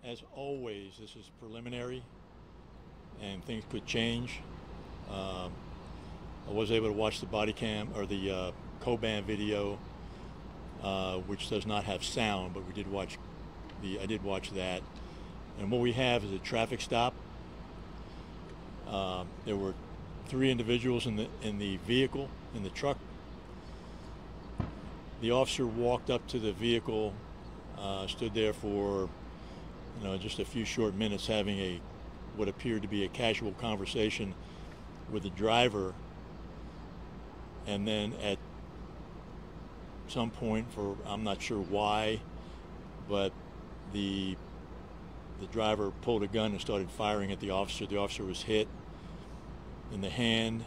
As always, this is preliminary, and things could change. I was able to watch the body cam or the Coban video, which does not have sound, but I did watch that. And what we have is a traffic stop. There were 3 individuals in the vehicle, in the truck. The officer walked up to the vehicle, stood there for just a few short minutes, having what appeared to be a casual conversation with the driver, and then at some point, I'm not sure why, but the driver pulled a gun and started firing at the officer. The officer was hit in the hand,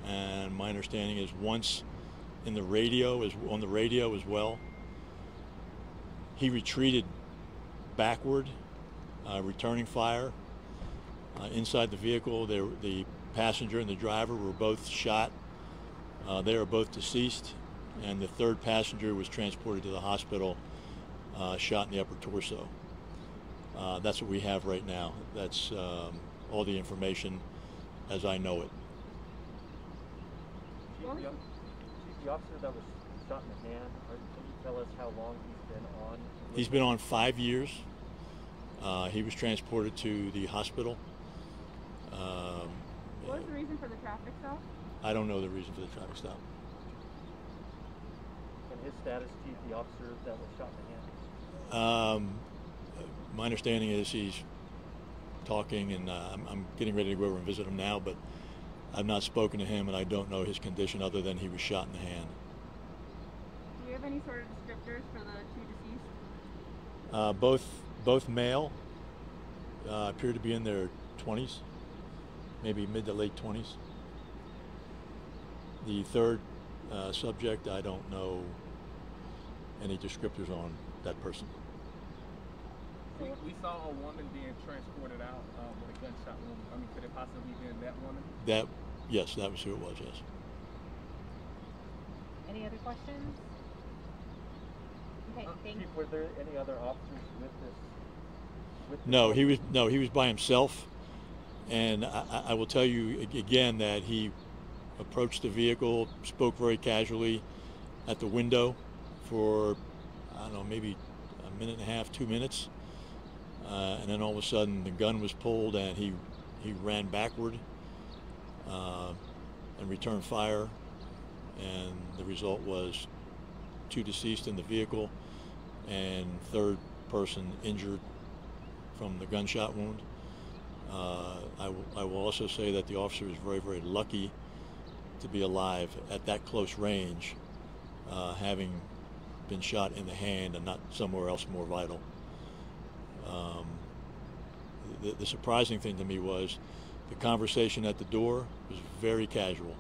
and my understanding is once on the radio as well. He retreated backward, returning fire. Inside the vehicle, the passenger and the driver were both shot. They are both deceased, and the 3rd passenger was transported to the hospital, shot in the upper torso. That's what we have right now. That's all the information as I know it. The officer that was shot in the hand, can you tell us how long he's been on? He's been on 5 years. He was transported to the hospital. What was the reason for the traffic stop? I don't know the reason for the traffic stop. And his status, Chief, the officer that was shot in the hand? My understanding is he's talking, and I'm getting ready to go over and visit him now, but I've not spoken to him, and I don't know his condition other than he was shot in the hand. Do you have any sort of descriptors for the 2 deceased? Both male, appear to be in their 20s, maybe mid to late 20s. The 3rd subject, I don't know any descriptors on that person. We saw a woman being transported out with a gunshot wound. I mean, could it possibly be that woman? Yes, that was who it was, yes. Any other questions? Okay, thank you. Chief, were there any other officers with this? No, he was by himself, and I will tell you again that he approached the vehicle, spoke very casually at the window for, I don't know, maybe a minute and a half, 2 minutes, and then all of a sudden the gun was pulled and he ran backward and returned fire, and the result was 2 deceased in the vehicle and 3rd person injured from the gunshot wound. I will also say that the officer is very, very lucky to be alive at that close range, having been shot in the hand and not somewhere else more vital. The surprising thing to me was the conversation at the door was very casual.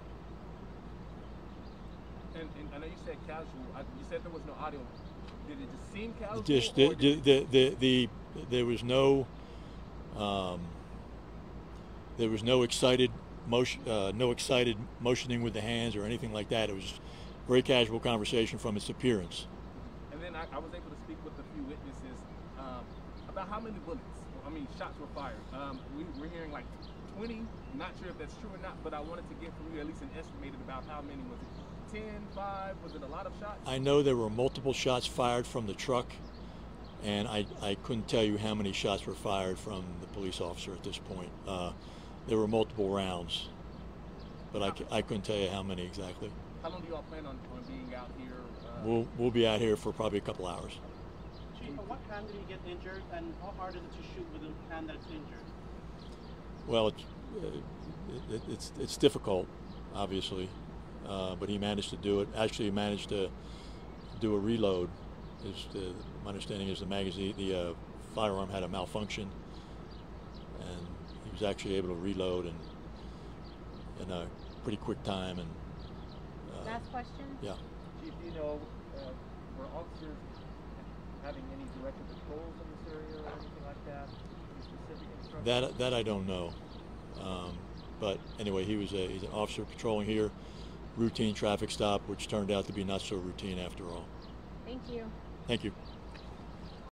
And I know you said casual. You said there was no audio. Did it just seem casual? There was no excited motion, no excited motioning with the hands or anything like that. It was just very casual conversation from its appearance. And then I was able to speak with a few witnesses about how many shots were fired. We're hearing like 20. Not sure if that's true or not, but I wanted to get from you at least an estimated about how many. Was it 10, 5? Was it a lot of shots? I know there were multiple shots fired from the truck, and I couldn't tell you how many shots were fired from the police officer at this point. There were multiple rounds, but I couldn't tell you how many exactly. How long do you all plan on being out here? We'll be out here for probably a couple hours. Chief, what hand did he get injured, and how hard is it to shoot with a hand that's injured? Well, it's difficult, obviously, but he managed to do it. Actually, he managed to do a reload. My understanding is the firearm had a malfunction, and he was actually able to reload in a pretty quick time. And last question? Yeah. Chief, do you know, were officers having any directed patrols in this area or anything like that? Any specific instructions? That I don't know. But anyway, he's an officer patrolling here, routine traffic stop, which turned out to be not so routine after all. Thank you. Thank you.